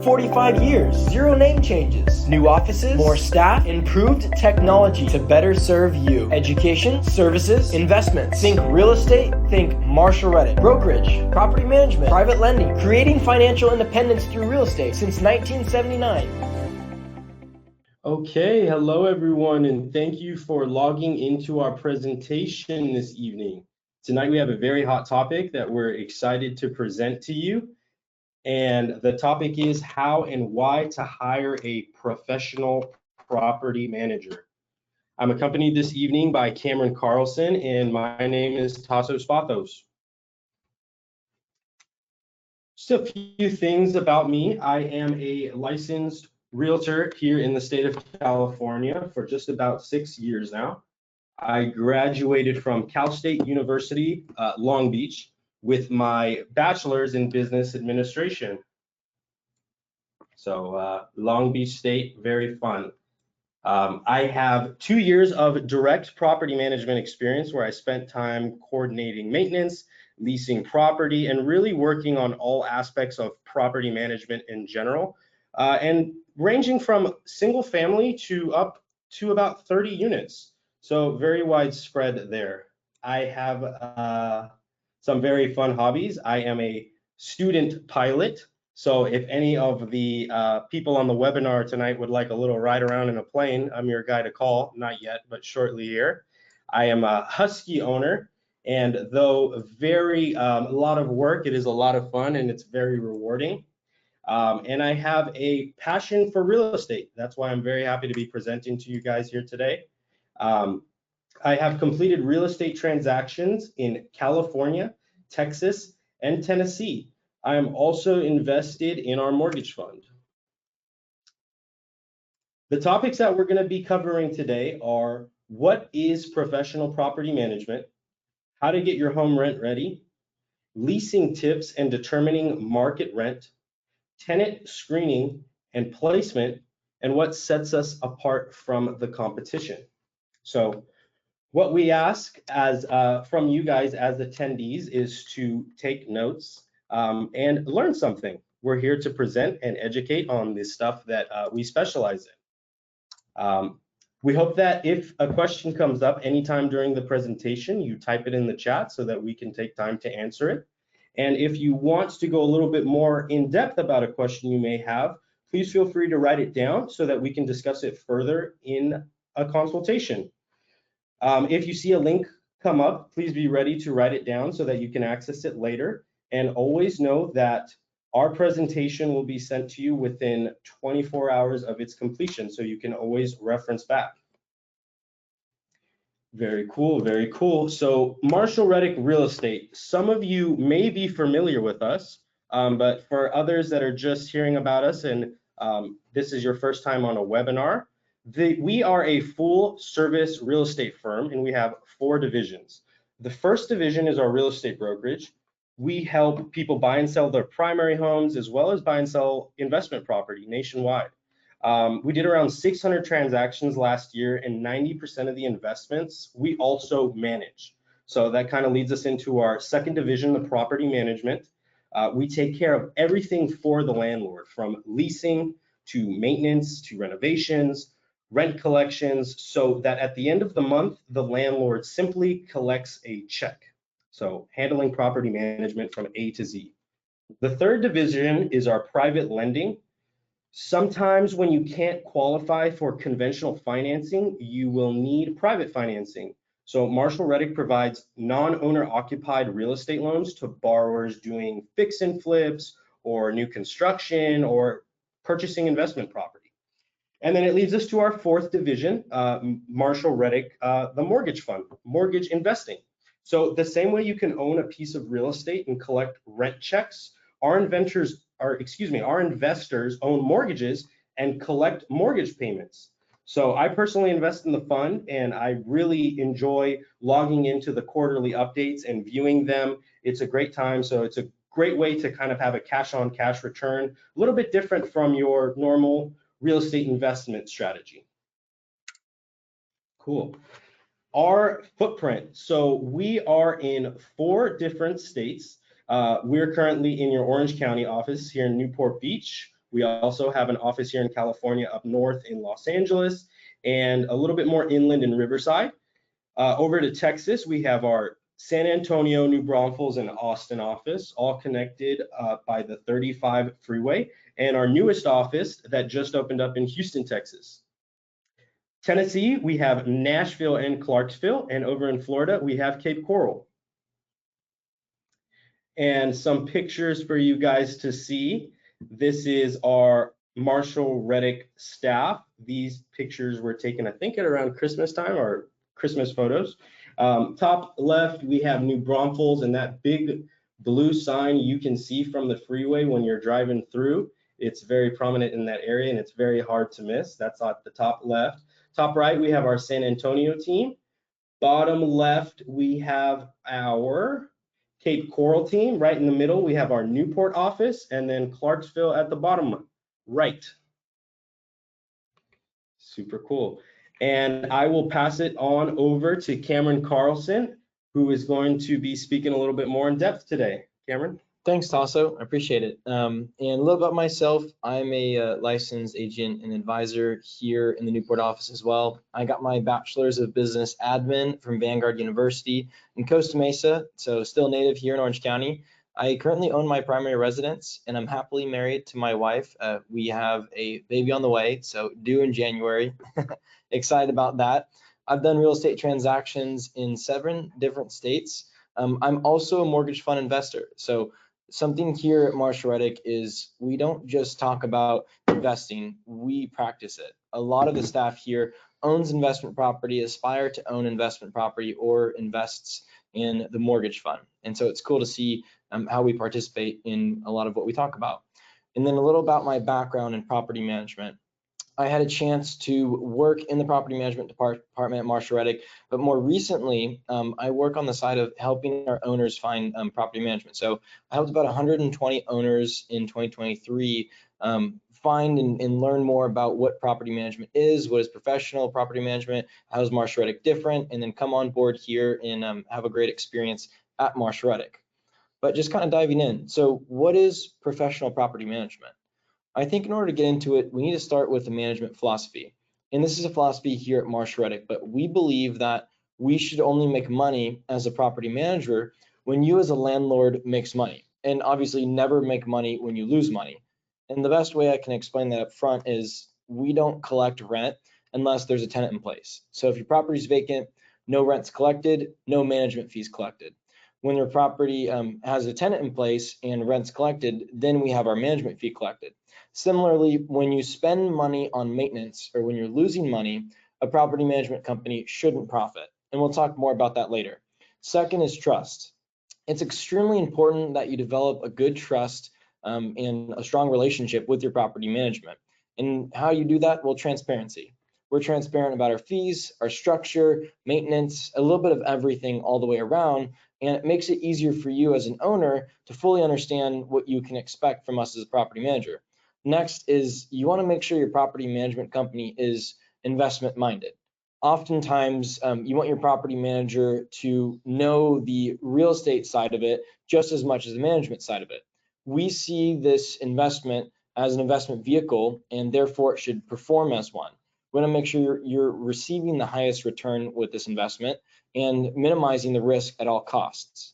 45 years, zero name changes, new offices, more staff, improved technology to better serve you. Education, services, investments. Think real estate, think Marshall Reddick. Brokerage, property management, private lending, creating financial independence through real estate since 1979. Okay, hello everyone, and thank you for logging into our presentation this evening. Tonight we have a very hot topic that we're excited to present to you. And the topic is how and why to hire a professional property manager. I'm accompanied this evening by Cameron Carlson, and my name is Taso Spathos. Just a few things about me. I am a licensed realtor here in the state of California for just about 6 years now. I graduated from Cal State University, Long Beach, with my bachelor's in business administration. So Long Beach State, very fun. I have 2 years of direct property management experience where I spent time coordinating maintenance, leasing property, and really working on all aspects of property management in general, and ranging from single family to up to about 30 units. So very widespread there. I have some very fun hobbies. I am a student pilot. So if any of the people on the webinar tonight would like a little ride around in a plane, I'm your guy to call. Not yet, but shortly here. I am a Husky owner, and though very a lot of work, it is a lot of fun and it's very rewarding. And I have a passion for real estate. That's why I'm very happy to be presenting to you guys here today. I have completed real estate transactions in California, Texas, and Tennessee. I am also invested in our mortgage fund. The topics that we're going to be covering today are what is professional property management, how to get your home rent ready, leasing tips and determining market rent, tenant screening and placement, and what sets us apart from the competition. So what we ask as from you guys as attendees is to take notes and learn something. We're here to present and educate on the stuff that we specialize in. We hope that if a question comes up anytime during the presentation, you type it in the chat so that we can take time to answer it. And if you want to go a little bit more in depth about a question you may have, please feel free to write it down so that we can discuss it further in a consultation. If you see a link come up, please be ready to write it down so that you can access it later. And always know that our presentation will be sent to you within 24 hours of its completion, so you can always reference back. Very cool, very cool. So Marshall Reddick Real Estate, some of you may be familiar with us, but for others that are just hearing about us and this is your first time on a webinar, we are a full service real estate firm, and we have 4 divisions. The first division is our real estate brokerage. We help people buy and sell their primary homes as well as buy and sell investment property nationwide. We did around 600 transactions last year, and 90% of the investments we also manage. So that kind of leads us into our second division, the property management. We take care of everything for the landlord, from leasing to maintenance to renovations, rent collections, so that at the end of the month, the landlord simply collects a check. So handling property management from A to Z. The third division is our private lending. Sometimes when you can't qualify for conventional financing, you will need private financing. So Marshall Reddick provides non-owner occupied real estate loans to borrowers doing fix and flips or new construction or purchasing investment property. And then it leads us to our fourth division, Marshall Reddick, the mortgage fund, mortgage investing. So the same way you can own a piece of real estate and collect rent checks, our investors own mortgages and collect mortgage payments. So I personally invest in the fund, and I really enjoy logging into the quarterly updates and viewing them. It's a great time. So it's a great way to kind of have a cash on cash return, a little bit different from your normal real estate investment strategy. Cool. Our footprint. So we are in 4 different states. We're currently in your Orange County office here in Newport Beach. We also have an office here in California, up north in Los Angeles, and a little bit more inland in Riverside. Over to Texas, we have our San Antonio, New Braunfels, and Austin office, all connected by the 35 freeway, and our newest office that just opened up in Houston, Texas. Tennessee, we have Nashville and Clarksville, and over in Florida, we have Cape Coral. And some pictures for you guys to see. This is our Marshall Reddick staff. These pictures were taken, I think, at around Christmas time, or Christmas photos. Top left, we have New Braunfels, and that big blue sign you can see from the freeway when you're driving through. It's very prominent in that area, and it's very hard to miss. That's at the top left. Top right, we have our San Antonio team. Bottom left, we have our Cape Coral team. Right in the middle, we have our Newport office, and then Clarksville at the bottom right. Super cool. And I will pass it on over to Cameron Carlson, who is going to be speaking a little bit more in depth today. Cameron? Thanks, Taso. I appreciate it. And a little about myself. I'm a licensed agent and advisor here in the Newport office as well. I got my bachelor's of business admin from Vanguard University in Costa Mesa, so still native here in Orange County. I currently own my primary residence, and I'm happily married to my wife. We have a baby on the way, so due in January. Excited about that. I've done real estate transactions in 7 different states. I'm also a mortgage fund investor. So something here at Marshall Reddick is we don't just talk about investing, we practice it. A lot of the staff here owns investment property, aspire to own investment property, or invests in the mortgage fund. And so it's cool to see how we participate in a lot of what we talk about. And then a little about my background in property management. I had a chance to work in the property management department at Marshall Reddick, but more recently, I work on the side of helping our owners find property management. So I helped about 120 owners in 2023 find and learn more about what property management is, what is professional property management, how is Marshall Reddick different, and then come on board here and have a great experience at Marshall Reddick. But just kind of diving in. So what is professional property management? I think in order to get into it, we need to start with the management philosophy. And this is a philosophy here at Marshall Reddick, but we believe that we should only make money as a property manager when you as a landlord makes money, and obviously never make money when you lose money. And the best way I can explain that up front is we don't collect rent unless there's a tenant in place. So if your property is vacant, no rent's collected, no management fees collected. When your property has a tenant in place and rent's collected, then we have our management fee collected. Similarly, when you spend money on maintenance or when you're losing money, a property management company shouldn't profit. And we'll talk more about that later. Second is trust. It's extremely important that you develop a good trust and a strong relationship with your property management. And how you do that? Well, transparency. We're transparent about our fees, our structure, maintenance, a little bit of everything all the way around. And it makes it easier for you as an owner to fully understand what you can expect from us as a property manager. Next is you want to make sure your property management company is investment minded. Oftentimes, you want your property manager to know the real estate side of it just as much as the management side of it. We see this investment as an investment vehicle, and therefore it should perform as one. We want to make sure you're receiving the highest return with this investment and minimizing the risk at all costs.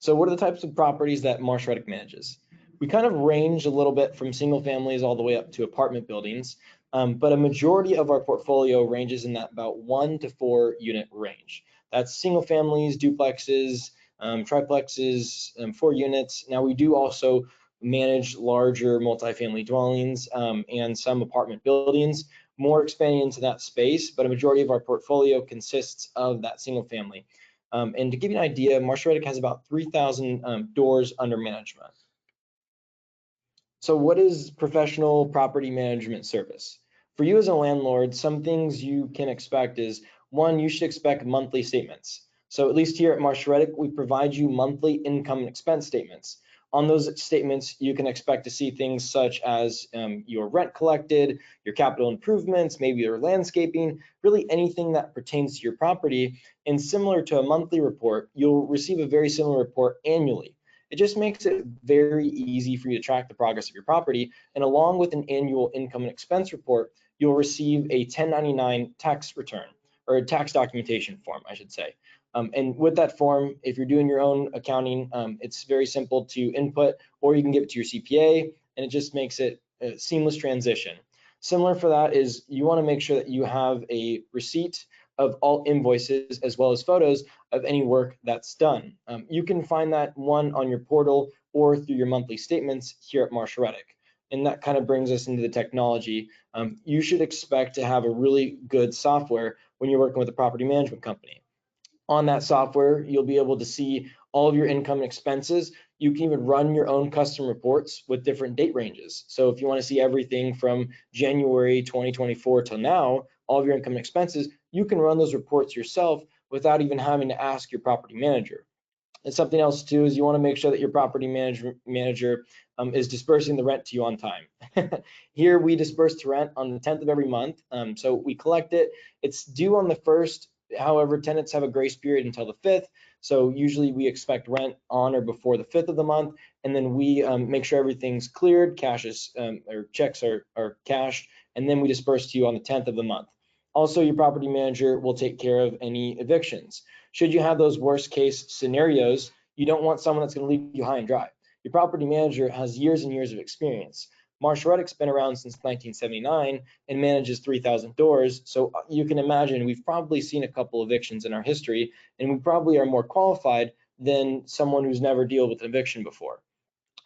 So what are the types of properties that Marshall Reddick manages? We kind of range a little bit from single families all the way up to apartment buildings, but a majority of our portfolio ranges in that about 1 to 4 unit range. That's single families, duplexes, triplexes, 4 units. Now we do also manage larger multifamily dwellings and some apartment buildings, more expanding into that space, but a majority of our portfolio consists of that single family. And to give you an idea, Marshall Reddick has about 3,000 doors under management. So what is professional property management service? For you as a landlord, some things you can expect is, one, you should expect monthly statements. So at least here at Marshall Reddick, we provide you monthly income and expense statements. On those statements, you can expect to see things such as your rent collected, your capital improvements, maybe your landscaping, really anything that pertains to your property. And similar to a monthly report, you'll receive a very similar report annually. It just makes it very easy for you to track the progress of your property. And along with an annual income and expense report, you'll receive a 1099 tax return, or a tax documentation form, I should say. And with that form, if you're doing your own accounting, it's very simple to input, or you can give it to your CPA, and it just makes it a seamless transition. Similar for that is you want to make sure that you have a receipt of all invoices as well as photos of any work that's done. You can find that one on your portal or through your monthly statements here at Marshall Reddick. And that kind of brings us into the technology. You should expect to have a really good software when you're working with a property management company. On that software, you'll be able to see all of your income and expenses. You can even run your own custom reports with different date ranges. So if you want to see everything from January 2024 till now, all of your income and expenses, you can run those reports yourself without even having to ask your property manager. And something else too is you want to make sure that your property manager is dispersing the rent to you on time. Here we disperse the rent on the 10th of every month. So we collect it. It's due on the 1st. However, tenants have a grace period until the 5th. So usually we expect rent on or before the 5th of the month. And then we make sure everything's cleared, cash is, or checks are cashed, and then we disperse to you on the 10th of the month. Also, your property manager will take care of any evictions. Should you have those worst case scenarios, you don't want someone that's going to leave you high and dry. Your property manager has years and years of experience. Marshall Reddick's been around since 1979 and manages 3,000 doors. So you can imagine we've probably seen a couple evictions in our history, and we probably are more qualified than someone who's never dealt with an eviction before.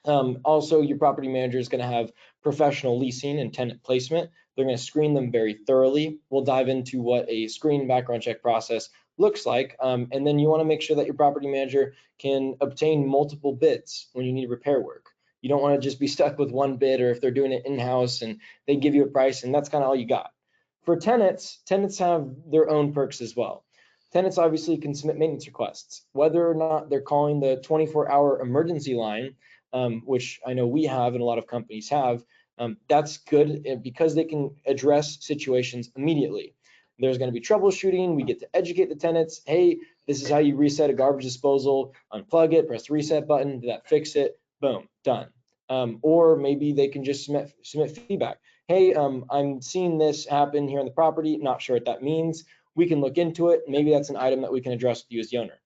Also, your property manager is going to have professional leasing and tenant placement. They're going to screen them very thoroughly. We'll dive into what a screen background check process looks like. And then you want to make sure that your property manager can obtain multiple bids when you need repair work. You don't want to just be stuck with one bid, or if they're doing it in-house and they give you a price and that's kind of all you got. For tenants have their own perks as well. Tenants obviously can submit maintenance requests, whether or not they're calling the 24-hour emergency line, which I know we have and a lot of companies have. That's good because they can address situations immediately. There's going to be troubleshooting. We get to educate the tenants. Hey, this is how you reset a garbage disposal. Unplug it, press the reset button. Did that fix it? Boom, done. Or maybe they can just submit feedback. Hey, I'm seeing this happen here on the property. Not sure what that means. We can look into it. Maybe that's an item that we can address with you as the owner.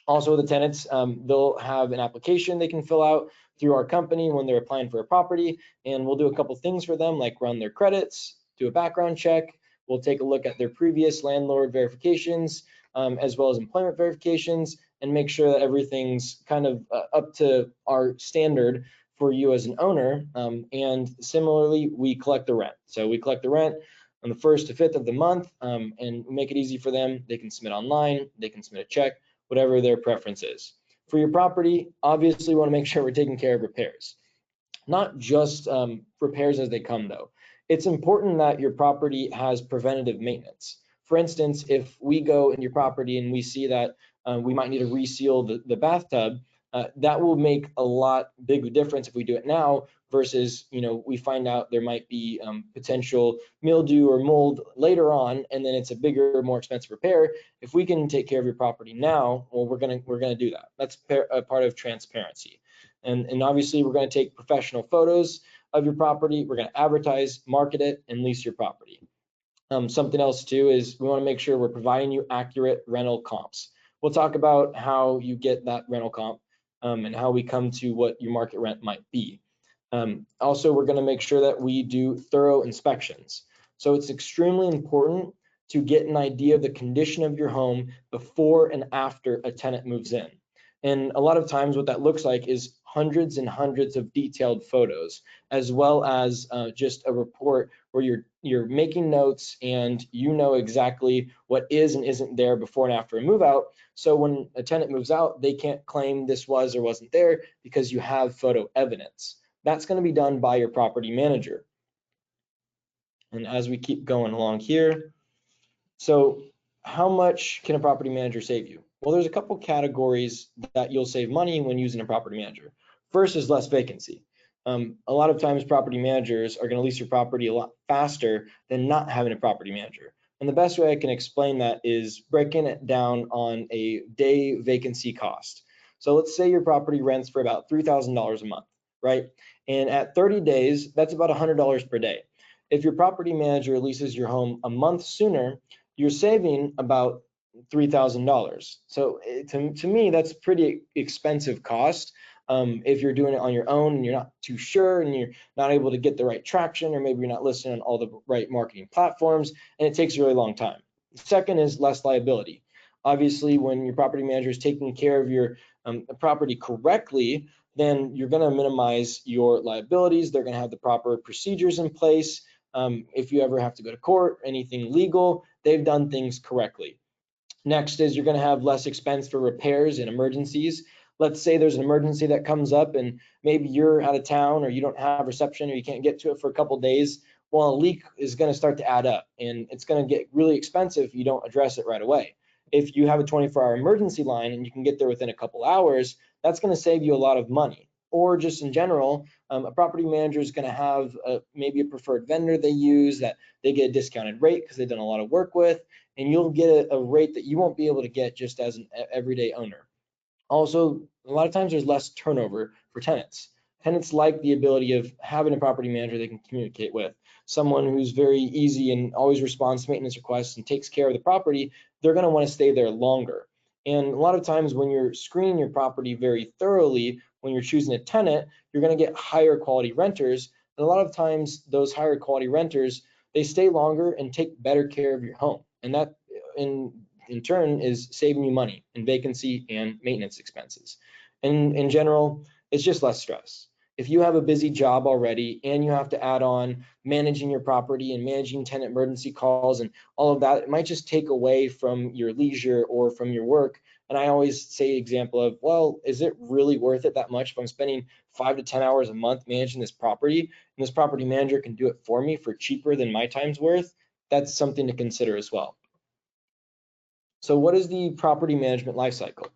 Also, the tenants, they'll have an application they can fill out through our company when they're applying for a property, and we'll do a couple things for them, like run their credits, do a background check. We'll take a look at their previous landlord verifications, as well as employment verifications, and make sure that everything's kind of up to our standard for you as an owner. And similarly, we collect the rent. So we collect the rent on the 1st to 5th of the month, and make it easy for them. They can submit online, they can submit a check, whatever their preference is. For your property, obviously we want to make sure we're taking care of repairs. Not just repairs as they come though. It's important that your property has preventative maintenance. For instance, if we go in your property and we see that we might need to reseal the bathtub, that will make a lot big difference if we do it now versus, we find out there might be potential mildew or mold later on, and then it's a bigger, more expensive repair. If we can take care of your property now, well, we're gonna do that. That's a part of transparency. And obviously we're gonna take professional photos of your property. We're gonna advertise, market it, and lease your property. Something else too is we wanna make sure we're providing you accurate rental comps. We'll talk about how you get that rental comp and how we come to what your market rent might be. Also, we're going to make sure that we do thorough inspections. So it's extremely important to get an idea of the condition of your home before and after a tenant moves in. And a lot of times what that looks like is hundreds and hundreds of detailed photos, as well as just a report where you're making notes and you know exactly what is and isn't there before and after a move out. So when a tenant moves out, they can't claim this was or wasn't there because you have photo evidence. That's going to be done by your property manager. And as we keep going along here, so how much can a property manager save you? Well, there's a couple categories that you'll save money when using a property manager. First is less vacancy. A lot of times property managers are going to lease your property a lot faster than not having a property manager. And the best way I can explain that is breaking it down on a day vacancy cost. So let's say your property rents for about $3,000 a month, right? And at 30 days, that's about $100 per day. If your property manager leases your home a month sooner, you're saving about $3,000. So to me, that's pretty expensive cost. If you're doing it on your own and you're not too sure and you're not able to get the right traction, or maybe you're not listing on all the right marketing platforms and it takes a really long time. Second is less liability. Obviously, when your property manager is taking care of your property correctly, then you're going to minimize your liabilities. They're going to have the proper procedures in place. If you ever have to go to court, anything legal, they've done things correctly. Next is you're going to have less expense for repairs and emergencies. Let's say there's an emergency that comes up and maybe you're out of town or you don't have reception or you can't get to it for a couple days. Well, a leak is going to start to add up and it's going to get really expensive if you don't address it right away. If you have a 24-hour emergency line and you can get there within a couple hours, that's going to save you a lot of money. Or just in general, a property manager is going to have maybe a preferred vendor they use that they get a discounted rate because they've done a lot of work with, and you'll get a rate that you won't be able to get just as an everyday owner. Also, a lot of times there's less turnover for tenants. Tenants like the ability of having a property manager they can communicate with, someone who's very easy and always responds to maintenance requests and takes care of the property. They're going to want to stay there longer. And a lot of times when you're screening your property very thoroughly, when you're choosing a tenant, you're going to get higher quality renters. And a lot of times those higher quality renters, they stay longer and take better care of your home. And that in turn is saving you money in vacancy and maintenance expenses. And in general, it's just less stress. If you have a busy job already and you have to add on managing your property and managing tenant emergency calls and all of that, it might just take away from your leisure or from your work. And I always say example of, well, is it really worth it that much if I'm spending 5 to 10 hours a month managing this property and this property manager can do it for me for cheaper than my time's worth? That's something to consider as well. So what is the property management lifecycle?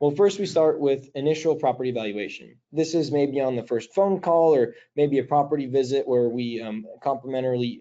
Well, first we start with initial property evaluation. This is maybe on the first phone call or maybe a property visit where we complimentary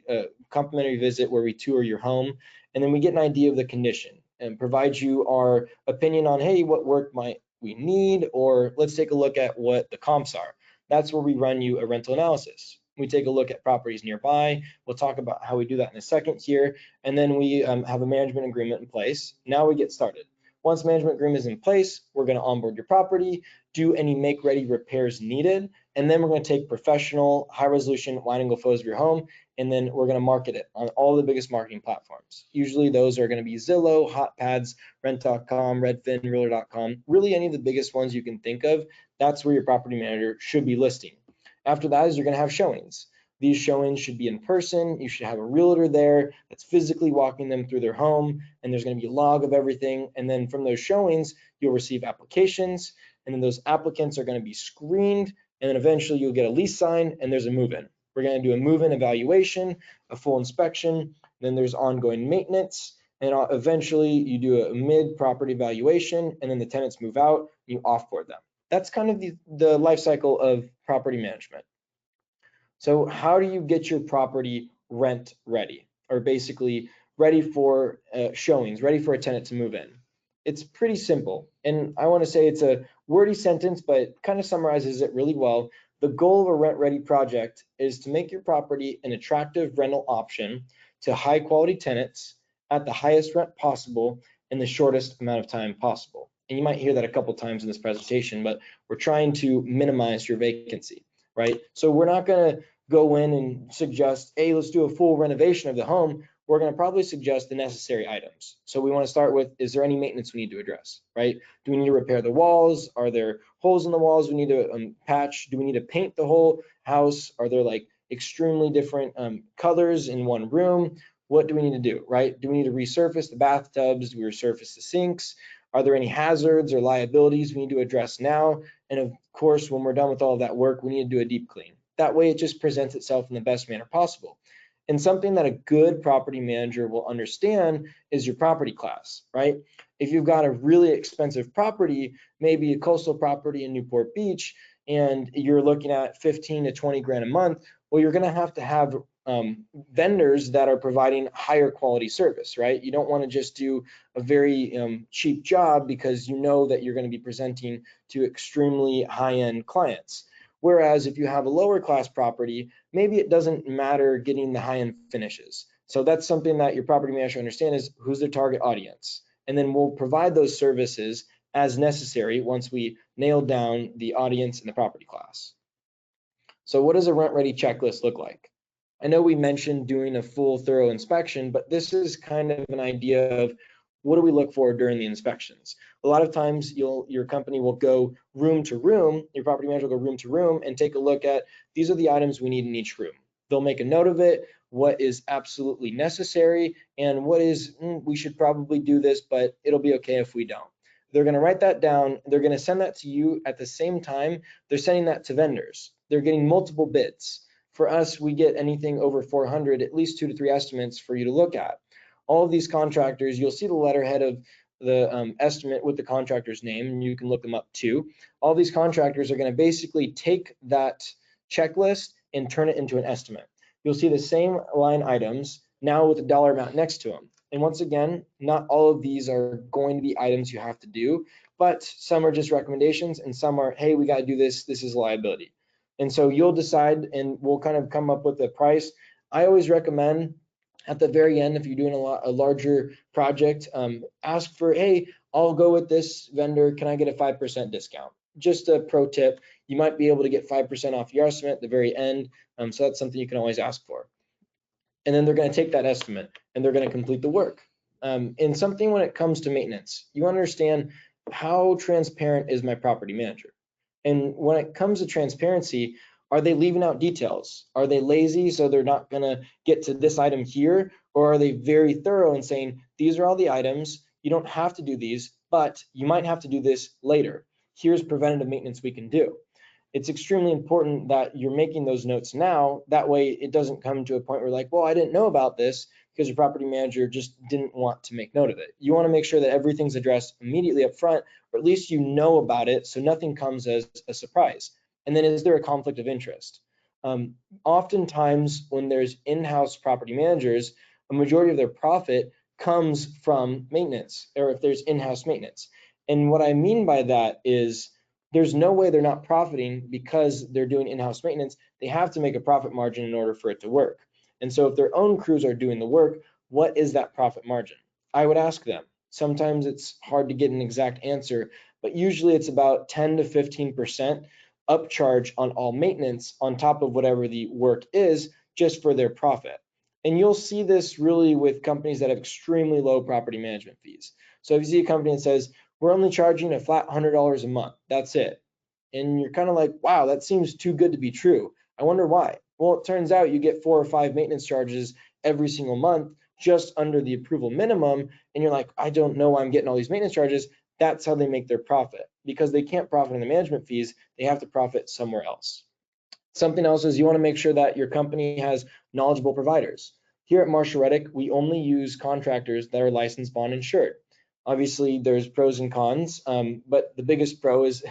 visit where we tour your home, and then we get an idea of the condition and provide you our opinion on, hey, what work might we need, or let's take a look at what the comps are. That's where we run you a rental analysis. We take a look at properties nearby. We'll talk about how we do that in a second here. And then we have a management agreement in place. Now we get started. Once management agreement is in place, we're going to onboard your property, do any make-ready repairs needed, and then we're going to take professional, high-resolution wide angle photos of your home, and then we're going to market it on all the biggest marketing platforms. Usually those are going to be Zillow, HotPads, Rent.com, Redfin, Realtor.com, really any of the biggest ones you can think of. That's where your property manager should be listing. After that is you're going to have showings. These showings should be in person. You should have a realtor there that's physically walking them through their home, and there's going to be a log of everything. And then from those showings, you'll receive applications, and then those applicants are going to be screened, and then eventually you'll get a lease signed, and there's a move-in. We're going to do a move-in evaluation, a full inspection, then there's ongoing maintenance, and eventually you do a mid-property evaluation, and then the tenants move out, and you offboard them. That's kind of the life cycle of property management. So how do you get your property rent ready, or basically ready for showings, ready for a tenant to move in? It's pretty simple. And I want to say it's a wordy sentence, but it kind of summarizes it really well. The goal of a rent ready project is to make your property an attractive rental option to high quality tenants at the highest rent possible in the shortest amount of time possible. And you might hear that a couple times in this presentation, but we're trying to minimize your vacancy, right? So we're not going to go in and suggest, hey, let's do a full renovation of the home. We're going to probably suggest the necessary items. So we want to start with, is there any maintenance we need to address, right? Do we need to repair the walls? Are there holes in the walls we need to patch? Do we need to paint the whole house? Are there like extremely different colors in one room? What do we need to do, right? Do we need to resurface the bathtubs? Do we resurface the sinks? Are there any hazards or liabilities we need to address now? And of course, when we're done with all of that work, we need to do a deep clean. That way it just presents itself in the best manner possible. And something that a good property manager will understand is your property class, right? If you've got a really expensive property, maybe a coastal property in Newport Beach, and you're looking at 15 to 20 grand a month, well, you're going to have vendors that are providing higher quality service, right? You don't want to just do a very cheap job because you know that you're going to be presenting to extremely high-end clients. Whereas if you have a lower class property, maybe it doesn't matter getting the high-end finishes. So that's something that your property manager understand is who's their target audience. And then we'll provide those services as necessary once we nail down the audience and the property class. So what does a rent-ready checklist look like? I know we mentioned doing a full thorough inspection, but this is kind of an idea of what do we look for during the inspections? A lot of times your company will go room to room, your property manager will go room to room and take a look at, these are the items we need in each room. They'll make a note of it, what is absolutely necessary, and what is, we should probably do this, but it'll be okay if we don't. They're gonna write that down, they're gonna send that to you at the same time, they're sending that to vendors. They're getting multiple bids. For us, we get anything over 400, at least 2 to 3 estimates for you to look at. All of these contractors, you'll see the letterhead of the estimate with the contractor's name, and you can look them up too. All these contractors are going to basically take that checklist and turn it into an estimate. You'll see the same line items now with a dollar amount next to them. And once again, not all of these are going to be items you have to do, but some are just recommendations and some are, hey, we got to do this, this is a liability. And so you'll decide and we'll kind of come up with a price. I always recommend at the very end, if you're doing a larger project, ask for, hey, I'll go with this vendor. Can I get a 5% discount? Just a pro tip. You might be able to get 5% off your estimate at the very end. So that's something you can always ask for. And then they're going to take that estimate and they're going to complete the work. And something when it comes to maintenance, you understand how transparent is my property manager? And when it comes to transparency, are they leaving out details? Are they lazy so they're not gonna get to this item here? Or are they very thorough and saying, these are all the items, you don't have to do these, but you might have to do this later. Here's preventative maintenance we can do. It's extremely important that you're making those notes now. That way it doesn't come to a point where like, well, I didn't know about this because your property manager just didn't want to make note of it. You want to make sure that everything's addressed immediately up front, or at least you know about it so nothing comes as a surprise. And then is there a conflict of interest? Oftentimes when there's in-house property managers, a majority of their profit comes from maintenance, or if there's in-house maintenance. And what I mean by that is there's no way they're not profiting because they're doing in-house maintenance. They have to make a profit margin in order for it to work. And so if their own crews are doing the work, what is that profit margin? I would ask them. Sometimes it's hard to get an exact answer, but usually it's about 10 to 15% upcharge on all maintenance on top of whatever the work is, just for their profit. And you'll see this really with companies that have extremely low property management fees. So if you see a company that says, we're only charging a flat $100 a month, that's it. And you're kind of like, wow, that seems too good to be true. I wonder why. Well, it turns out you get 4 or 5 maintenance charges every single month just under the approval minimum. And you're like, I don't know why I'm getting all these maintenance charges. That's how they make their profit. Because they can't profit in the management fees, they have to profit somewhere else. Something else is you want to make sure that your company has knowledgeable providers. Here at Marshall Reddick, we only use contractors that are licensed, bond insured. Obviously, there's pros and cons, but the biggest pro is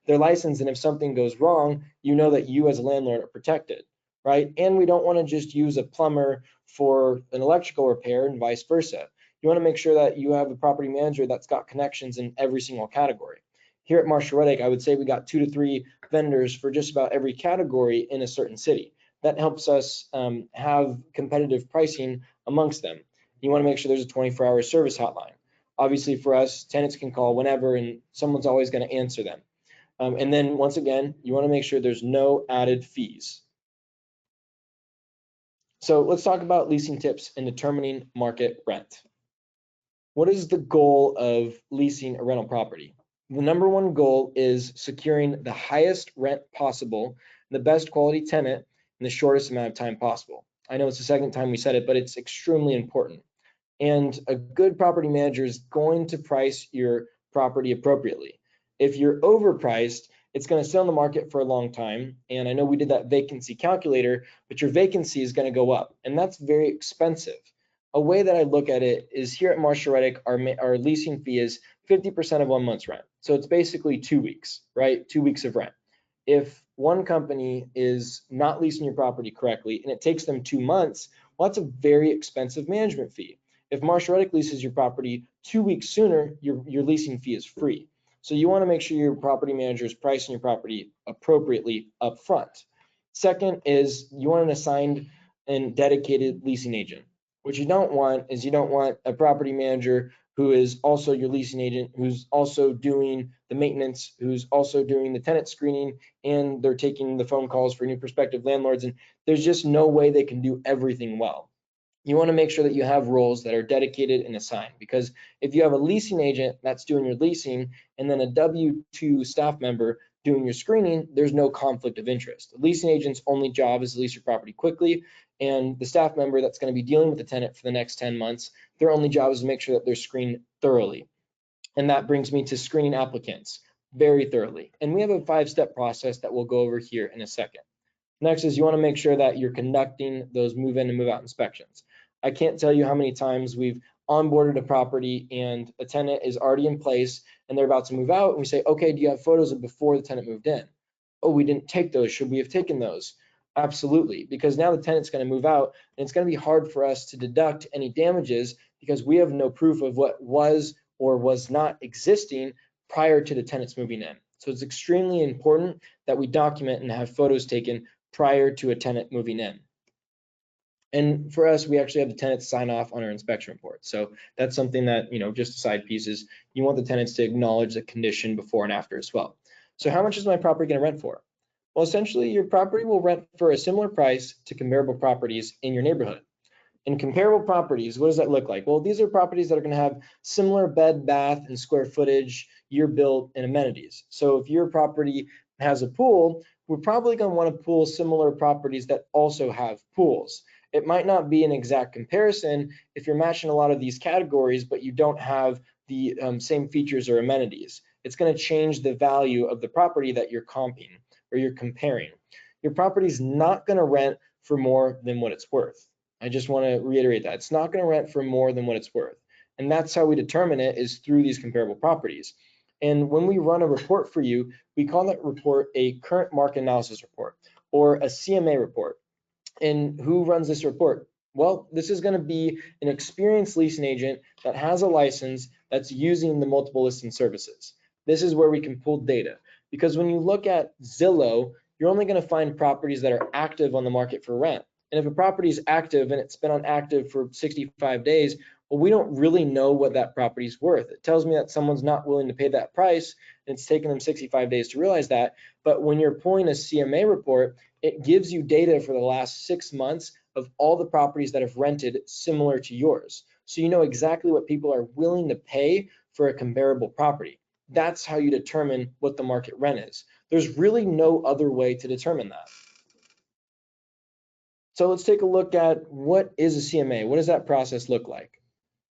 they're licensed, and if something goes wrong, you know that you as a landlord are protected, right? And we don't want to just use a plumber for an electrical repair and vice versa. You want to make sure that you have a property manager that's got connections in every single category. Here at Marshall Reddick, I would say we got 2 to 3 vendors for just about every category in a certain city. That helps us have competitive pricing amongst them. You want to make sure there's a 24-hour service hotline. Obviously for us, tenants can call whenever and someone's always going to answer them. And then once again, you want to make sure there's no added fees. So let's talk about leasing tips and determining market rent. What is the goal of leasing a rental property? The number one goal is securing the highest rent possible, the best quality tenant in the shortest amount of time possible. I know it's the second time we said it, but it's extremely important. And a good property manager is going to price your property appropriately. If you're overpriced, it's going to sit on the market for a long time. And I know we did that vacancy calculator, but your vacancy is going to go up, and that's very expensive. A way that I look at it is here at Marshall Reddick, our leasing fee is 50% of 1 month's rent. So it's basically 2 weeks, right? 2 weeks of rent. If one company is not leasing your property correctly and it takes them 2 months, well, that's a very expensive management fee. If Marshall Reddick leases your property 2 weeks sooner, your leasing fee is free. So you want to make sure your property manager is pricing your property appropriately up front. Second is you want an assigned and dedicated leasing agent. What you don't want is you don't want a property manager who is also your leasing agent, who's also doing the maintenance, who's also doing the tenant screening, and they're taking the phone calls for new prospective landlords. And there's just no way they can do everything well. You want to make sure that you have roles that are dedicated and assigned, because if you have a leasing agent that's doing your leasing and then a W-2 staff member doing your screening, there's no conflict of interest. The leasing agent's only job is to lease your property quickly, and the staff member that's going to be dealing with the tenant for the next 10 months, their only job is to make sure that they're screened thoroughly. And that brings me to screening applicants very thoroughly. And we have a 5-step process that we'll go over here in a second. Next is you want to make sure that you're conducting those move-in and move-out inspections. I can't tell you how many times we've onboarded a property and a tenant is already in place and they're about to move out, and we say, okay, do you have photos of before the tenant moved in? Oh, we didn't take those. Should we have taken those? Absolutely, because now the tenant's going to move out and it's going to be hard for us to deduct any damages because we have no proof of what was or was not existing prior to the tenants moving in. So it's extremely important that we document and have photos taken prior to a tenant moving in. And for us, we actually have the tenants sign off on our inspection report. So that's something that, just a side piece is you want the tenants to acknowledge the condition before and after as well. So how much is my property going to rent for? Well, essentially your property will rent for a similar price to comparable properties in your neighborhood. And comparable properties, what does that look like? Well, these are properties that are going to have similar bed, bath, and square footage, year built, and amenities. So if your property has a pool, we're probably going to want to pool similar properties that also have pools. It might not be an exact comparison if you're matching a lot of these categories, but you don't have the same features or amenities. It's going to change the value of the property that you're comping or you're comparing. Your property is not going to rent for more than what it's worth. I just want to reiterate that. It's not going to rent for more than what it's worth. And that's how we determine it, is through these comparable properties. And when we run a report for you, we call that report a current market analysis report or a CMA report. And who runs this report? Well, this is going to be an experienced leasing agent that has a license that's using the multiple listing services. This is where we can pull data, because when you look at Zillow, you're only going to find properties that are active on the market for rent. And if a property is active and it's been on active for 65 days, well, we don't really know what that property is worth. It tells me that someone's not willing to pay that price, and it's taken them 65 days to realize that. But when you're pulling a CMA report, it gives you data for the last 6 months of all the properties that have rented similar to yours. So you know exactly what people are willing to pay for a comparable property. That's how you determine what the market rent is. There's really no other way to determine that. So let's take a look at what is a CMA. What does that process look like?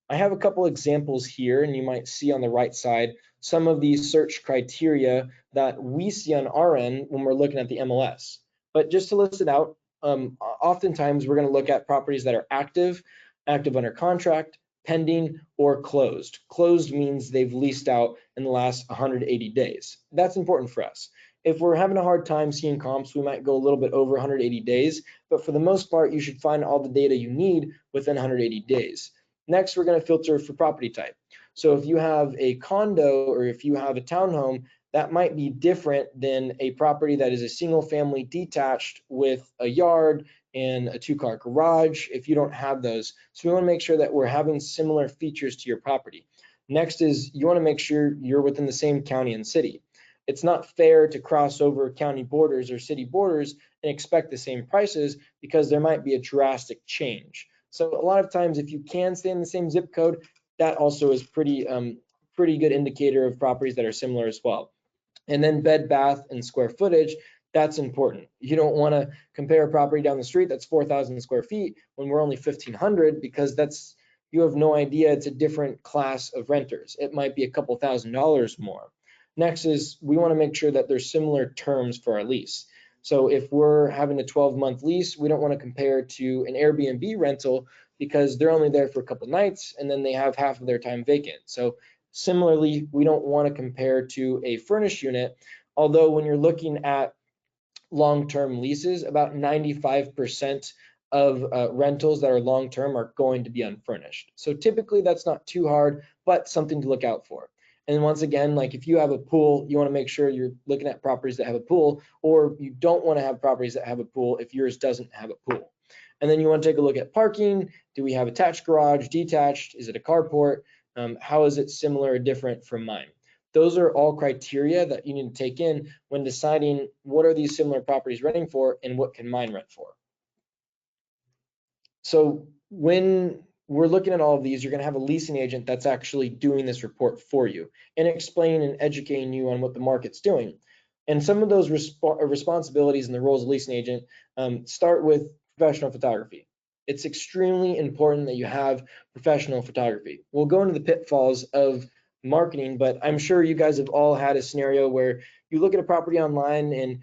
I have a couple examples here, and you might see on the right side some of these search criteria that we see on our end when we're looking at the MLS. But just to list it out, oftentimes we're going to look at properties that are active under contract, pending, or closed. Closed means they've leased out in the last 180 days. That's important for us. If we're having a hard time seeing comps, we might go a little bit over 180 days, but for the most part, you should find all the data you need within 180 days. Next, we're going to filter for property type. So if you have a condo or if you have a townhome, that might be different than a property that is a single family detached with a yard and a 2-car garage if you don't have those. So we want to make sure that we're having similar features to your property. Next is you want to make sure you're within the same county and city. It's not fair to cross over county borders or city borders and expect the same prices because there might be a drastic change. So a lot of times if you can stay in the same zip code, that also is pretty good indicator of properties that are similar as well. And then bed, bath, and square footage, that's important. You don't want to compare a property down the street that's 4,000 square feet when we're only 1,500, because you have no idea, it's a different class of renters. It might be a couple $1,000s more. Next is we want to make sure that there's similar terms for our lease. So if we're having a 12-month lease, we don't want to compare to an Airbnb rental because they're only there for a couple nights and then they have half of their time vacant. So similarly, we don't want to compare to a furnished unit, although when you're looking at long-term leases, about 95% of rentals that are long-term are going to be unfurnished. So typically that's not too hard, but something to look out for. And once again, like if you have a pool, you want to make sure you're looking at properties that have a pool, or you don't want to have properties that have a pool if yours doesn't have a pool. And then you want to take a look at parking. Do we have attached garage, detached? Is it a carport? How is it similar or different from mine? Those are all criteria that you need to take in when deciding what are these similar properties renting for and what can mine rent for. So when we're looking at all of these, you're going to have a leasing agent that's actually doing this report for you and explaining and educating you on what the market's doing. And some of those responsibilities and the roles of leasing agent start with professional photography. It's extremely important that you have professional photography. We'll go into the pitfalls of marketing, but I'm sure you guys have all had a scenario where you look at a property online and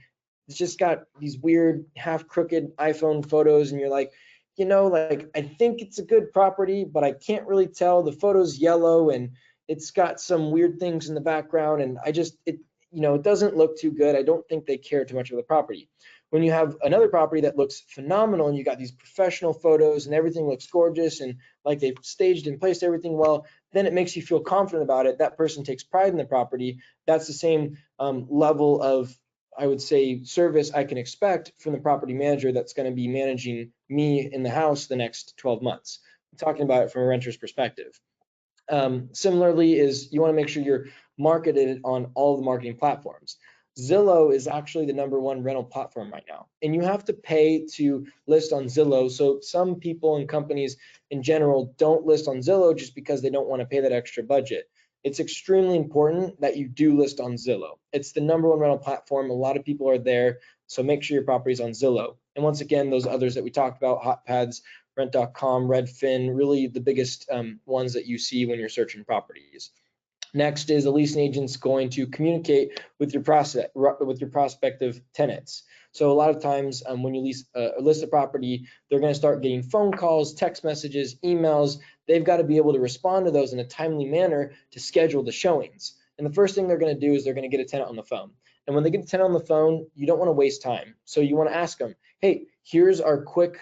it's just got these weird half crooked iPhone photos and you're like, you know, like I think it's a good property, but I can't really tell. The photo's yellow and it's got some weird things in the background and it doesn't look too good. I don't think they care too much of the property. When you have another property that looks phenomenal and you got these professional photos and everything looks gorgeous and like they've staged and placed everything well, then it makes you feel confident about it. That person takes pride in the property. That's the same level of, I would say, service I can expect from the property manager that's going to be managing me in the house the next 12 months. I'm talking about it from a renter's perspective. Similarly is you want to make sure you're marketed on all the marketing platforms. Zillow is actually the #1 rental platform right now, and you have to pay to list on Zillow. So some people and companies in general don't list on Zillow just because they don't want to pay that extra budget. It's extremely important that you do list on Zillow. It's the #1 rental platform. A lot of people are there, so make sure your property is on Zillow. And once again, those others that we talked about, HotPads, Rent.com, Redfin, really the biggest ones that you see when you're searching properties. Next is a leasing agent's going to communicate with your prospective tenants. So a lot of times when you list a property, they're going to start getting phone calls, text messages, emails. They've got to be able to respond to those in a timely manner to schedule the showings. And the first thing they're going to do is they're going to get a tenant on the phone. And when they get a tenant on the phone, you don't want to waste time. So you want to ask them, hey, here's our quick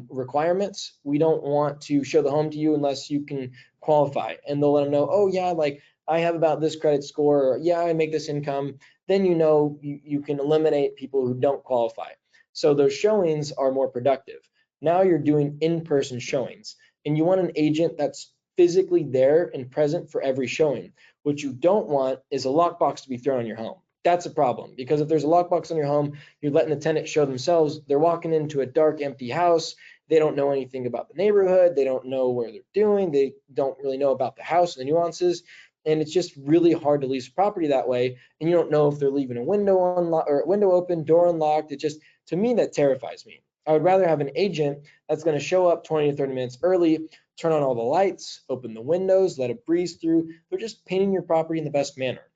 requirements. We don't want to show the home to you unless you can qualify. And they'll let them know, oh yeah, like I have about this credit score, or yeah, I make this income. Then you can eliminate people who don't qualify. So those showings are more productive. Now you're doing in-person showings, and you want an agent that's physically there and present for every showing. What you don't want is a lockbox to be thrown on your home. That's a problem, because if there's a lockbox on your home, you're letting the tenant show themselves. They're walking into a dark, empty house. They don't know anything about the neighborhood. They don't know where they're doing. They don't really know about the house and the nuances. And it's just really hard to lease a property that way. And you don't know if they're leaving a window unlocked or window open, door unlocked. To me, that terrifies me. I would rather have an agent that's going to show up 20 to 30 minutes early, turn on all the lights, open the windows, let it breeze through. They're just painting your property in the best manner.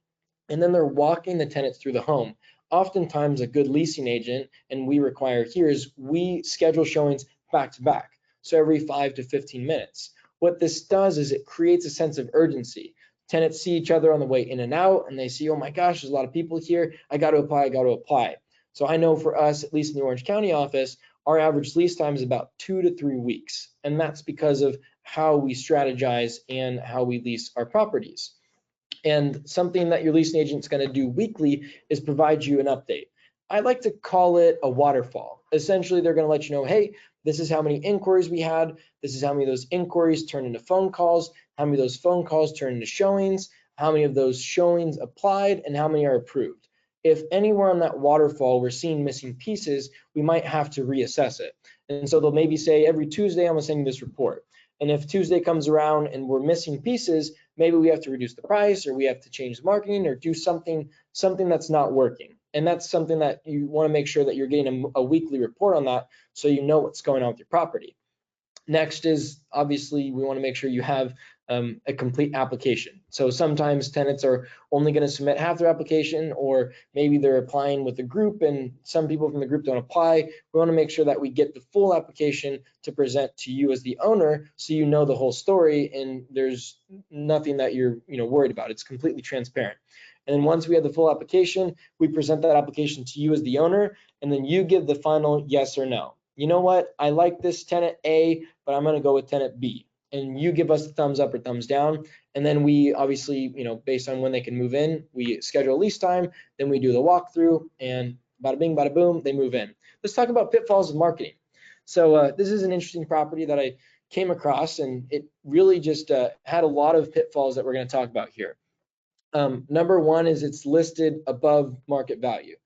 And then they're walking the tenants through the home. Oftentimes a good leasing agent, and we require here, is we schedule showings back to back. So every 5 to 15 minutes. What this does is it creates a sense of urgency. Tenants see each other on the way in and out, and they see, oh my gosh, there's a lot of people here. I got to apply. So I know for us, at least in the Orange County office, our average lease time is about 2 to 3 weeks. And that's because of how we strategize and how we lease our properties. And something that your leasing agent's going to do weekly is provide you an update. I like to call it a waterfall. Essentially, they're going to let you know, hey, this is how many inquiries we had. This is how many of those inquiries turn into phone calls, how many of those phone calls turn into showings, how many of those showings applied, and how many are approved. If anywhere on that waterfall we're seeing missing pieces, we might have to reassess it. And so they'll maybe say, every Tuesday, I'm going to send you this report. And if Tuesday comes around and we're missing pieces, maybe we have to reduce the price, or we have to change the marketing, or do something that's not working. And that's something that you want to make sure that you're getting a weekly report on that, so you know what's going on with your property. Next is, obviously, we want to make sure you have a complete application. So sometimes tenants are only going to submit half their application, or maybe they're applying with a group and some people from the group don't apply. We want to make sure that we get the full application to present to you as the owner, so you know the whole story and there's nothing that you're worried about. It's completely transparent. And then once we have the full application, we present that application to you as the owner, and then you give the final yes or no. You know what? I like this tenant A, but I'm going to go with tenant B. And you give us the thumbs up or thumbs down. And then we obviously, based on when they can move in, we schedule a lease time, then we do the walkthrough, and bada bing, bada boom, they move in. Let's talk about pitfalls of marketing. So this is an interesting property that I came across, and it really just had a lot of pitfalls that we're going to talk about here. Number one is it's listed above market value.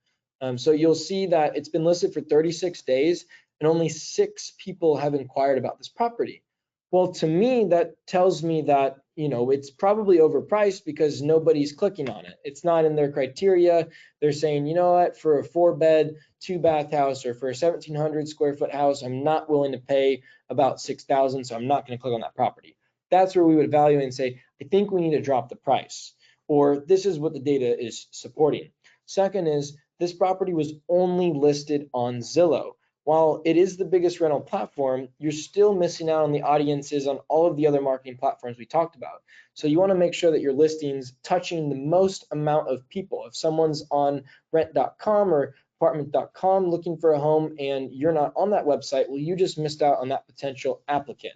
So you'll see that it's been listed for 36 days and only 6 people have inquired about this property. Well, to me, that tells me that, it's probably overpriced because nobody's clicking on it. It's not in their criteria. They're saying, you know what, for a 4-bed, 2-bath house, or for a 1,700 square foot house, I'm not willing to pay about $6,000, so I'm not going to click on that property. That's where we would evaluate and say, I think we need to drop the price, or this is what the data is supporting. Second is this property was only listed on Zillow. While it is the biggest rental platform, you're still missing out on the audiences on all of the other marketing platforms we talked about. So you want to make sure that your listing's touching the most amount of people. If someone's on rent.com or apartment.com looking for a home and you're not on that website, well, you just missed out on that potential applicant.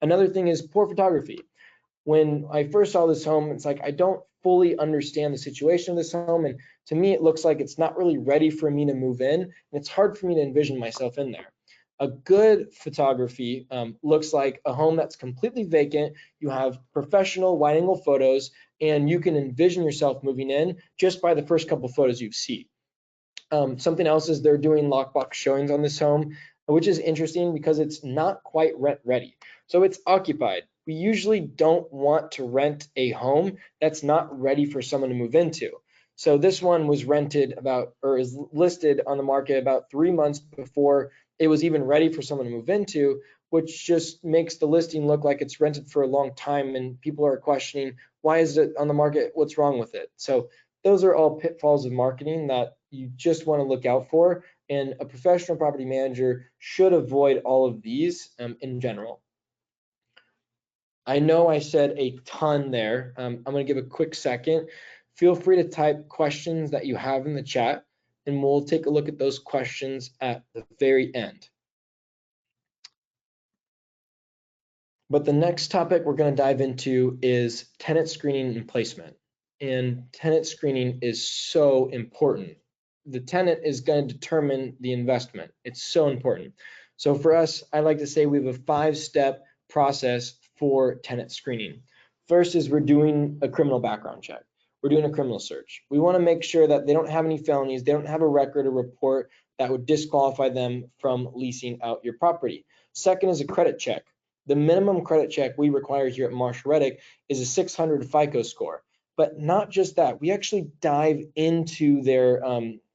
Another thing is poor photography. When I first saw this home, it's like I don't fully understand the situation of this home, and to me it looks like it's not really ready for me to move in, and it's hard for me to envision myself in there. A good photography looks like a home that's completely vacant. You have professional wide angle photos, and you can envision yourself moving in just by the first couple photos you see. Something else is they're doing lockbox showings on this home, which is interesting because it's not quite rent ready. So it's occupied. We usually don't want to rent a home that's not ready for someone to move into. So this one was rented is listed on the market about 3 months before it was even ready for someone to move into, which just makes the listing look like it's rented for a long time, and people are questioning, why is it on the market? What's wrong with it? So those are all pitfalls of marketing that you just want to look out for, and a professional property manager should avoid all of these in general. I know I said a ton there. I'm going to give a quick second. Feel free to type questions that you have in the chat, and we'll take a look at those questions at the very end. But the next topic we're going to dive into is tenant screening and placement. And tenant screening is so important. The tenant is going to determine the investment. It's so important. So for us, I like to say we have a 5-step process for tenant screening. First is we're doing a criminal background check. We're doing a criminal search. We want to make sure that they don't have any felonies, they don't have a record or report that would disqualify them from leasing out your property. Second is a credit check. The minimum credit check we require here at Marsh Reddick is a 600 FICO score. But not just that, we actually dive into their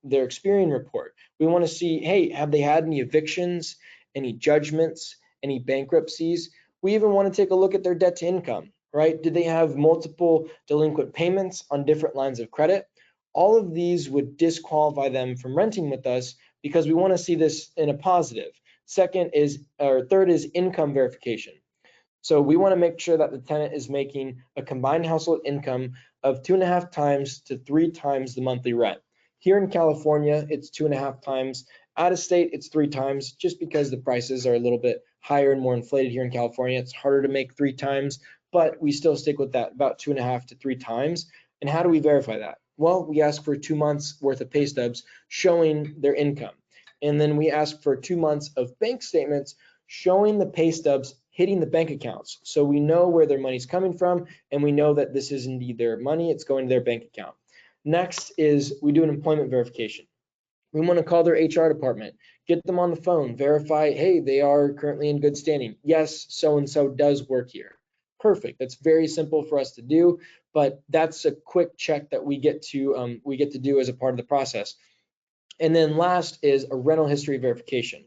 Experian report. We want to see, hey, have they had any evictions, any judgments, any bankruptcies? We even want to take a look at their debt to income, right? Did they have multiple delinquent payments on different lines of credit? All of these would disqualify them from renting with us because we want to see this in a positive. Third is income verification. So we want to make sure that the tenant is making a combined household income of 2.5 times to 3 times the monthly rent. Here in California, it's 2.5 times. Out of state, it's 3 times, just because the prices are a little bit higher and more inflated here in California. It's harder to make 3 times, but we still stick with that, about 2.5 to 3 times. And how do we verify that? Well, we ask for 2 months worth of pay stubs showing their income. And then we ask for 2 months of bank statements showing the pay stubs hitting the bank accounts. So we know where their money's coming from, and we know that this is indeed their money, it's going to their bank account. Next is we do an employment verification. We want to call their HR department, get them on the phone, verify, hey, they are currently in good standing. Yes, so-and-so does work here. Perfect. That's very simple for us to do, but that's a quick check that we get to do as a part of the process. And then last is a rental history verification.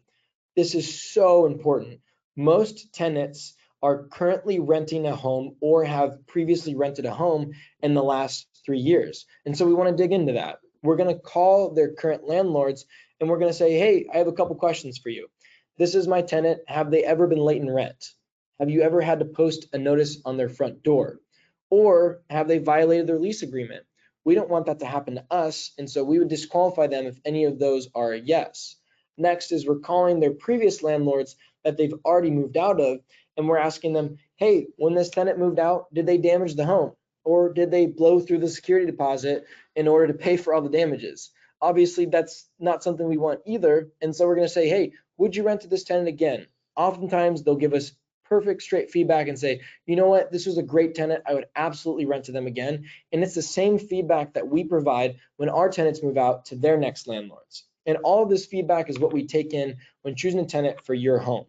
This is so important. Most tenants are currently renting a home or have previously rented a home in the last 3 years. And so we want to dig into that. We're going to call their current landlords and we're going to say, hey, I have a couple questions for you. This is my tenant. Have they ever been late in rent? Have you ever had to post a notice on their front door? Or have they violated their lease agreement? We don't want that to happen to us, and so we would disqualify them if any of those are a yes. Next is we're calling their previous landlords that they've already moved out of, and we're asking them, hey, when this tenant moved out, did they damage the home? Or did they blow through the security deposit in order to pay for all the damages? Obviously, that's not something we want either. And so we're going to say, hey, would you rent to this tenant again? Oftentimes, they'll give us perfect straight feedback and say, you know what, this was a great tenant. I would absolutely rent to them again. And it's the same feedback that we provide when our tenants move out to their next landlords. And all of this feedback is what we take in when choosing a tenant for your home.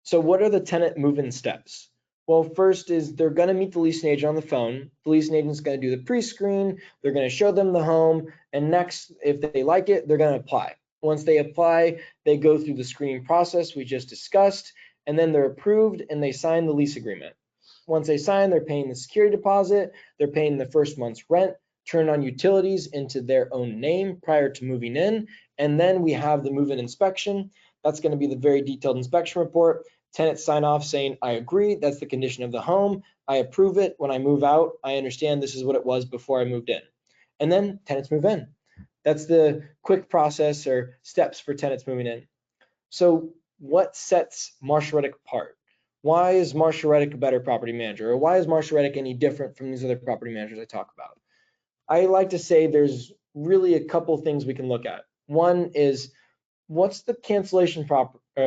So what are the tenant move-in steps? Well, first is they're going to meet the leasing agent on the phone. The leasing agent's going to do the pre-screen. They're going to show them the home. And next, if they like it, they're going to apply. Once they apply, they go through the screening process we just discussed, and then they're approved and they sign the lease agreement. Once they sign, they're paying the security deposit. They're paying the first month's rent, turn on utilities into their own name prior to moving in. And then we have the move-in inspection. That's going to be the very detailed inspection report. Tenants sign off saying, I agree, that's the condition of the home. I approve it. When I move out, I understand this is what it was before I moved in. And then tenants move in. That's the quick process or steps for tenants moving in. So what sets Marshall Reddick apart? Why is Marshall Reddick a better property manager? Or why is Marshall Reddick any different from these other property managers I talk about? I like to say there's really a couple things we can look at. One is, what's the cancellation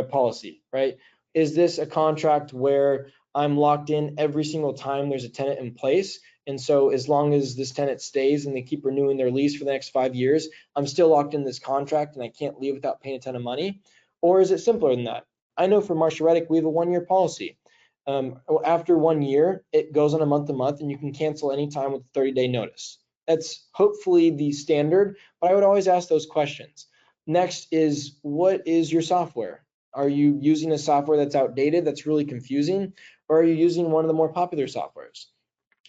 policy, right? Is this a contract where I'm locked in every single time there's a tenant in place? And so as long as this tenant stays and they keep renewing their lease for the next 5 years, I'm still locked in this contract and I can't leave without paying a ton of money? Or is it simpler than that? I know for Marshall Reddick, we have a 1-year policy. After 1 year, it goes on a month to month and you can cancel anytime with a 30-day notice. That's hopefully the standard, but I would always ask those questions. Next is, what is your software? Are you using a software that's outdated, that's really confusing, or are you using one of the more popular softwares?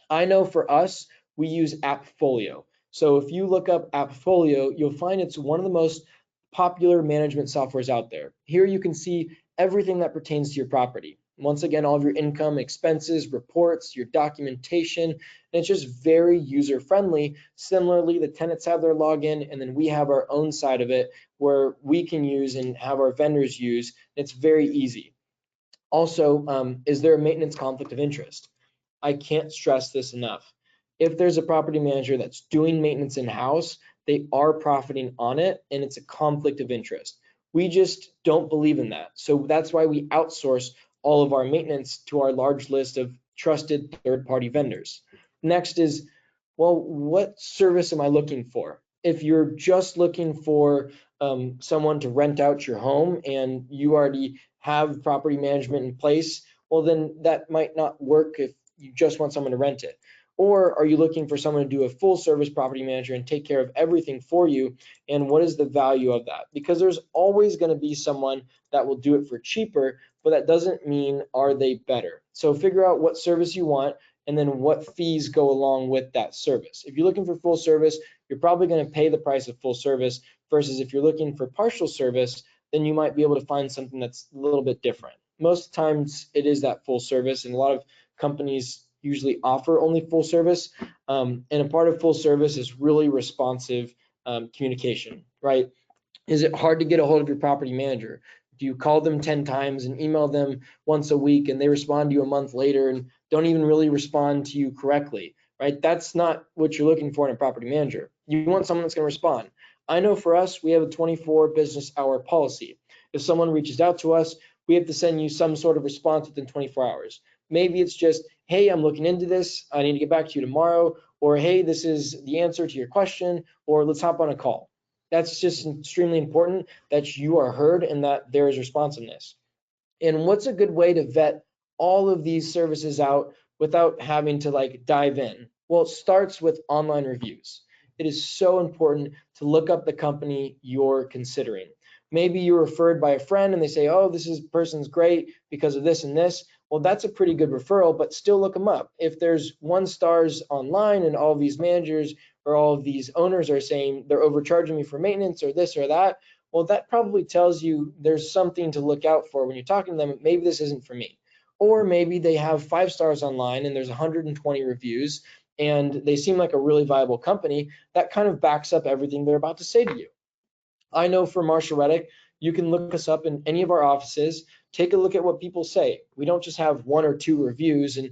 I know for us, we use Appfolio. So if you look up Appfolio, you'll find it's one of the most popular management softwares out there. Here you can see everything that pertains to your property. Once again, all of your income, expenses, reports, your documentation, and it's just very user-friendly. Similarly, the tenants have their login, and then we have our own side of it where we can use and have our vendors use. It's very easy. Also, is there a maintenance conflict of interest? I can't stress this enough. If there's a property manager that's doing maintenance in-house, they are profiting on it, and it's a conflict of interest. We just don't believe in that. So that's why we outsource all of our maintenance to our large list of trusted third-party vendors. Next is, well, what service am I looking for? If you're just looking for someone to rent out your home and you already have property management in place, well, then that might not work if you just want someone to rent it. Or are you looking for someone to do a full service property manager and take care of everything for you? And what is the value of that? Because there's always going to be someone that will do it for cheaper, but that doesn't mean are they better. So figure out what service you want and then what fees go along with that service. If you're looking for full service, you're probably going to pay the price of full service, versus if you're looking for partial service, then you might be able to find something that's a little bit different. Most times it is that full service, and a lot of companies usually offer only full service. And a part of full service is really responsive communication, right? Is it hard to get a hold of your property manager? Do you call them 10 times and email them once a week and they respond to you a month later and don't even really respond to you correctly, right? That's not what you're looking for in a property manager. You want someone that's going to respond. I know for us, we have a 24 business hour policy. If someone reaches out to us, we have to send you some sort of response within 24 hours. Maybe it's just, hey, I'm looking into this, I need to get back to you tomorrow, or hey, this is the answer to your question, or let's hop on a call. That's just extremely important that you are heard and that there is responsiveness. And what's a good way to vet all of these services out without having to dive in? Well, it starts with online reviews. It is so important to look up the company you're considering. Maybe you're referred by a friend and they say, oh, this person's great because of this and this. Well, that's a pretty good referral, but still look them up. If there's 1 stars online and all of these managers or all of these owners are saying they're overcharging me for maintenance or this or that, well, that probably tells you there's something to look out for when you're talking to them. Maybe this isn't for me. Or maybe they have 5 stars online and there's 120 reviews and they seem like a really viable company, that kind of backs up everything they're about to say to you. I know for Marshall Reddick, you can look us up in any of our offices, take a look at what people say. We don't just have 1 or 2 reviews and,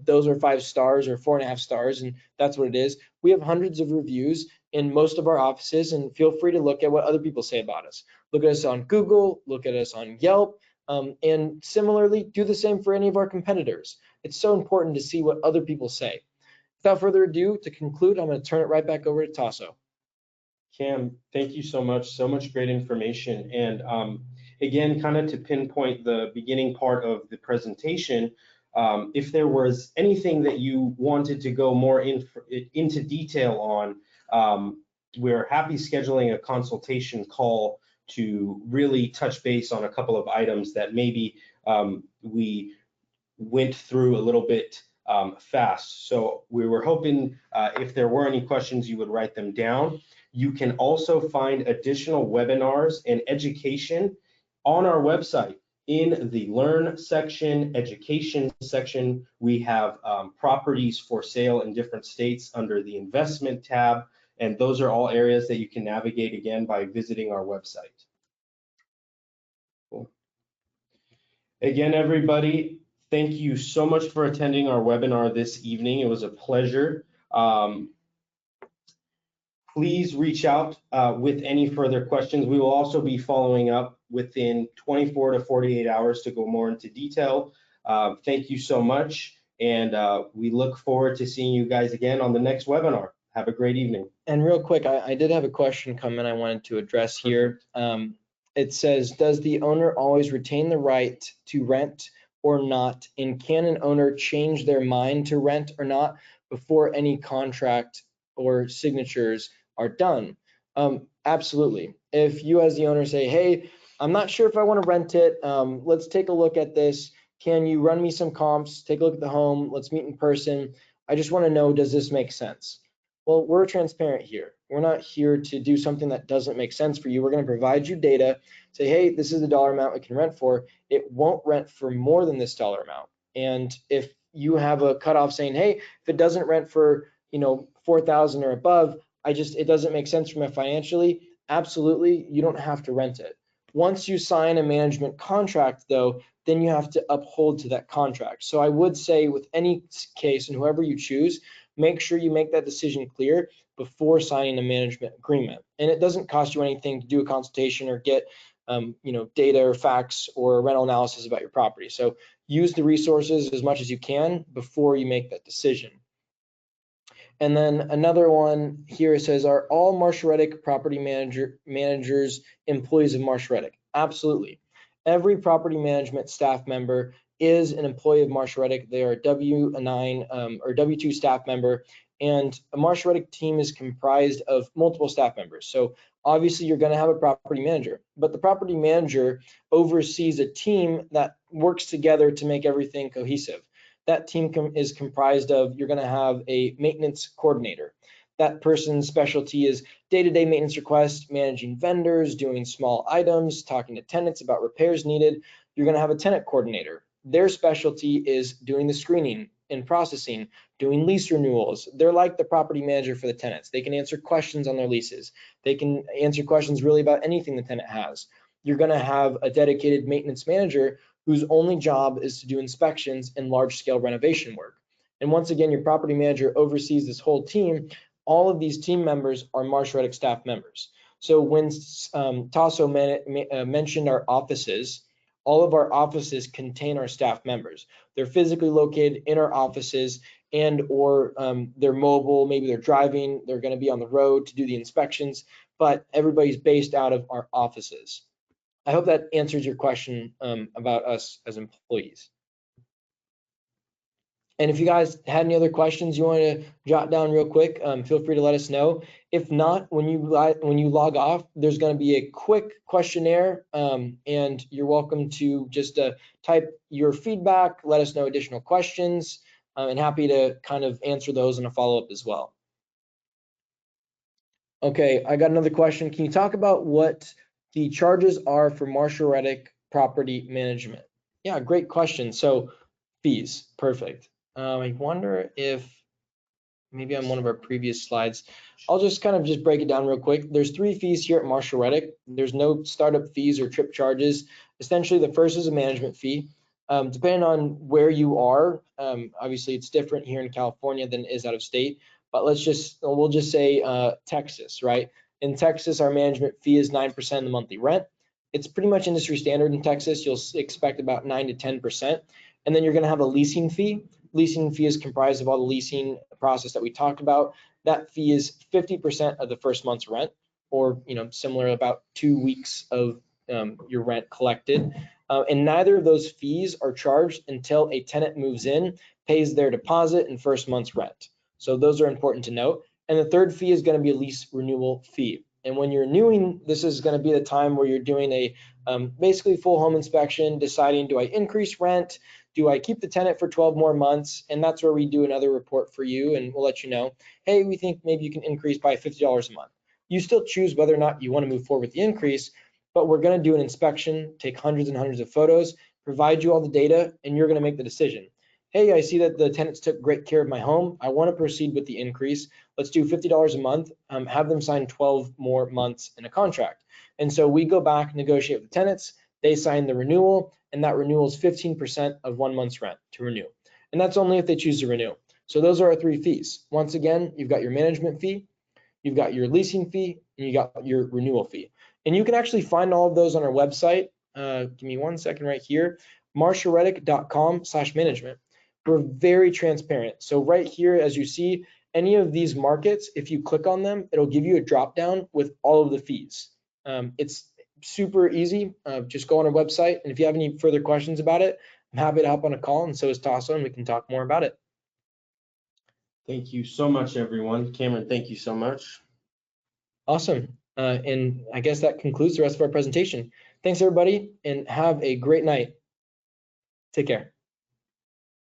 those are 5 stars or 4.5 stars and that's what it is. We have hundreds of reviews in most of our offices, and feel free to look at what other people say about us. Look at us on Google, look at us on Yelp, and similarly, do the same for any of our competitors. It's so important to see what other people say. Without further ado, to conclude, I'm going to turn it right back over to Taso. Cam, thank you so much. So much great information. And again, kind of to pinpoint the beginning part of the presentation, if there was anything that you wanted to go more into detail on, we're happy scheduling a consultation call to really touch base on a couple of items that maybe we went through a little bit fast. So we were hoping if there were any questions, you would write them down. You can also find additional webinars and education on our website. In the Learn section, Education section, we have properties for sale in different states under the Investment tab, and those are all areas that you can navigate again by visiting our website. Cool. Again, everybody, thank you so much for attending our webinar this evening. It was a pleasure. Please reach out with any further questions. We will also be following up within 24 to 48 hours to go more into detail. Thank you so much, and we look forward to seeing you guys again on the next webinar. Have a great evening. And real quick, I did have a question come in I wanted to address here. It says, does the owner always retain the right to rent or not? And can an owner change their mind to rent or not before any contract or signatures are done? Absolutely. If you as the owner say, hey, I'm not sure if I want to rent it, let's take a look at this. Can you run me some comps? Take a look at the home. Let's meet in person. I just want to know, does this make sense? Well, we're transparent here. We're not here to do something that doesn't make sense for you. We're going to provide you data, say, hey, this is the dollar amount we can rent for. It won't rent for more than this dollar amount. And if you have a cutoff saying, hey, if it doesn't rent for, 4,000 or above, it doesn't make sense for me financially, absolutely, you don't have to rent it. Once you sign a management contract, though, then you have to uphold to that contract. So I would say with any case and whoever you choose, make sure you make that decision clear before signing a management agreement. And it doesn't cost you anything to do a consultation or get data or facts or rental analysis about your property. So use the resources as much as you can before you make that decision. And then another one here says, are all Marshall Reddick property managers employees of Marshall Reddick? Absolutely. Every property management staff member is an employee of Marshall Reddick. They are a W-9 or W-2 staff member, and a Marshall Reddick team is comprised of multiple staff members. So obviously you're going to have a property manager, but the property manager oversees a team that works together to make everything cohesive. That team is comprised of, you're going to have a maintenance coordinator. That person's specialty is day-to-day maintenance requests, managing vendors, doing small items, talking to tenants about repairs needed. You're going to have a tenant coordinator. Their specialty is doing the screening and processing, doing lease renewals. They're like the property manager for the tenants. They can answer questions on their leases. They can answer questions really about anything the tenant has. You're going to have a dedicated maintenance manager whose only job is to do inspections and large-scale renovation work. And once again, your property manager oversees this whole team. All of these team members are Marshall Reddick staff members. So when Taso mentioned our offices, all of our offices contain our staff members. They're physically located in our offices, and or they're mobile, maybe they're driving, they're going to be on the road to do the inspections, but everybody's based out of our offices. I hope that answers your question about us as employees. And if you guys had any other questions you want to jot down real quick, feel free to let us know. If not, when you log off, there's going to be a quick questionnaire, and you're welcome to just type your feedback, let us know additional questions, and happy to kind of answer those in a follow-up as well. Okay, I got another question. Can you talk about what the charges are for Marshall Reddick property management? Yeah, great question. So fees, perfect. I wonder if maybe on one of our previous slides. I'll just kind of just break it down real quick. There's 3 fees here at Marshall Reddick. There's no startup fees or trip charges. Essentially, the first is a management fee. Depending on where you are, obviously it's different here in California than it is out of state, but we'll just say Texas, right? In Texas, our management fee is 9% of the monthly rent. It's pretty much industry standard in Texas. You'll expect about 9 to 10%. And then you're going to have a leasing fee. Leasing fee is comprised of all the leasing process that we talked about. That fee is 50% of the first month's rent, or similar, about 2 weeks of your rent collected. And neither of those fees are charged until a tenant moves in, pays their deposit and first month's rent. So those are important to note. And the third fee is going to be a lease renewal fee. And when you're renewing, this is going to be the time where you're doing a basically full home inspection, deciding, do I increase rent? Do I keep the tenant for 12 more months? And that's where we do another report for you, and we'll let you know, hey, we think maybe you can increase by $50 a month. You still choose whether or not you want to move forward with the increase, but we're going to do an inspection, take hundreds and hundreds of photos, provide you all the data, and you're going to make the decision. Hey, I see that the tenants took great care of my home. I want to proceed with the increase. Let's do $50 a month, have them sign 12 more months in a contract. And so we go back, negotiate with the tenants, they sign the renewal, and that renewal is 15% of 1 month's rent to renew. And that's only if they choose to renew. So those are our 3 fees. Once again, you've got your management fee, you've got your leasing fee, and you got your renewal fee. And you can actually find all of those on our website. Give me 1 second right here, marshallreddick.com/management. We're very transparent. So right here, as you see, any of these markets, if you click on them, it'll give you a drop down with all of the fees. It's super easy. Just go on our website, and if you have any further questions about it, I'm happy to hop on a call, and so is Taso, and we can talk more about it. Thank you so much, everyone. Cameron, thank you so much. Awesome. And I guess that concludes the rest of our presentation. Thanks, everybody, and have a great night. Take care.